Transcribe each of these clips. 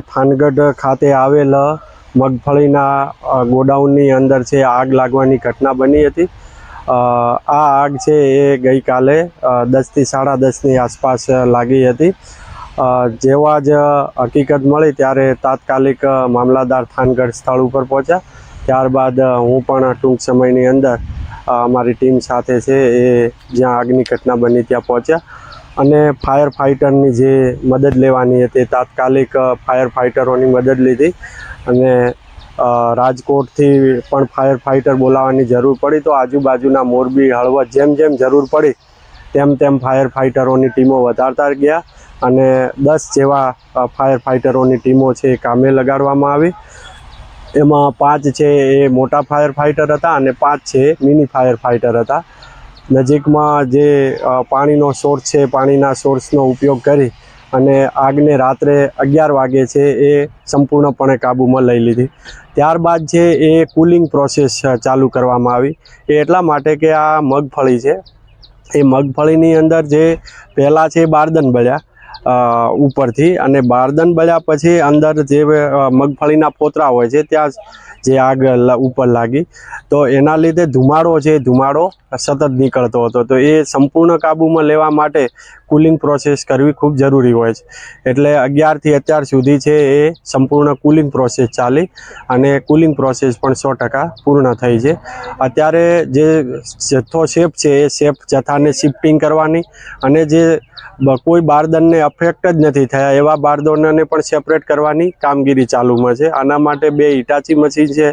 થાનગઢ ખાતે આવેલ મગફળીના ગોડાઉનની અંદર છે આગ લાગવાની ઘટના બની હતી। આ આગ છે એ ગઈકાલે 10 થી 10:30ની આસપાસ લાગી હતી। જેવા જ હકીકત મળી ત્યારે તાત્કાલિક મામલાદાર થાનગઢ સ્થળ ઉપર પહોંચ્યા। ત્યારબાદ હું પણ ટૂંક સમયની અંદર અમારી ટીમ સાથે છે એ જ્યાં આગની ઘટના બની ત્યાં પહોંચ્યા અને ફાયર ફાઇટરની જે મદદ લેવાની હતી તાત્કાલિક ફાયર ફાઇટરોની મદદ લીધી અને રાજકોટથી પણ ફાયર ફાઇટર બોલાવવાની જરૂર પડી તો આજુબાજુના મોરબી, હળવદ જેમ જરૂર પડી તેમ ફાયર ફાઇટરોની ટીમો વધારતા ગયા અને 10 જેવા ફાયર ફાઇટરોની ટીમો છે કામે લગાડવામાં આવી। એમાં 5 છે એ મોટા ફાયર ફાઇટર હતા અને 5 છે મિની ફાયર ફાઇટર હતા। નજીકમાં જે પાણીનો સોર્સ છે પાણીના સોર્સનો ઉપયોગ કરી અને આગને રાત્રે 11 વાગે છે એ સંપૂર્ણપણે કાબૂમાં લઈ લીધી। ત્યારબાદ છે એ કુલિંગ પ્રોસેસ ચાલુ કરવામાં આવી। એ એટલા માટે કે આ મગફળી છે એ મગફળીની અંદર જે પહેલાં છે બારદન બળ્યા ઉપરથી અને બારદન બળ્યા પછી અંદર જે મગફળીના પોતરા હોય છે ત્યાં જે આગ ઉપર લાગી તો એના લીધે ધુમાડો સતત નીકળતો હતો। તો એ સંપૂર્ણ કાબૂમાં લેવા માટે કુલિંગ પ્રોસેસ કરવી ખૂબ જરૂરી હોય છે। એટલે 11 થી અત્યાર સુધી છે એ સંપૂર્ણ કુલિંગ પ્રોસેસ ચાલી અને કુલિંગ પ્રોસેસ પણ 100% પૂર્ણ થઈ છે। અત્યારે જે જથ્થો શેપ છે એ શેપ જથ્થાને શિફ્ટિંગ કરવાની અને જે કોઈ બારદનને અફેક્ટ જ નથી થયા એવા બારદોનને પણ સેપરેટ કરવાની કામગીરી ચાલુમાં છે। આના માટે 2 હિટાચી મશીન છે,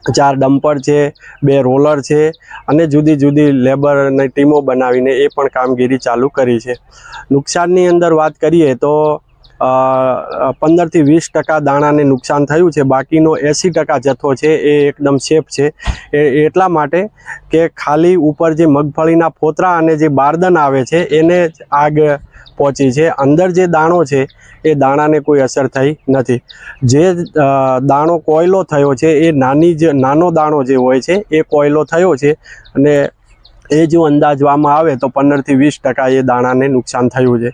4 ડમ્પર છે, 2 રોલર છે અને જુદી લેબરની ટીમો બનાવીને એ પણ કામગીરી ચાલુ કરી છે। નુકસાનની અંદર વાત કરીએ તો 15 થી 20% દાણાને નુકસાન થયું છે। બાકીનો 80% જથ્થો છે એ એકદમ સેફ છે। એટલા માટે કે ખાલી ઉપર જે મગફળીના ફોતરા અને જે બારદન આવે છે એને જ આગ પહોંચી છે। અંદર જે દાણો છે એ દાણાને કોઈ અસર થઈ નથી। જે દાણો કોયલો થયો છે એ નાનો દાણો જે હોય છે એ કોયલો થયો છે અને એ જો અંદાજવામાં આવે તો 15 થી 20% એ દાણાને નુકસાન થયું છે।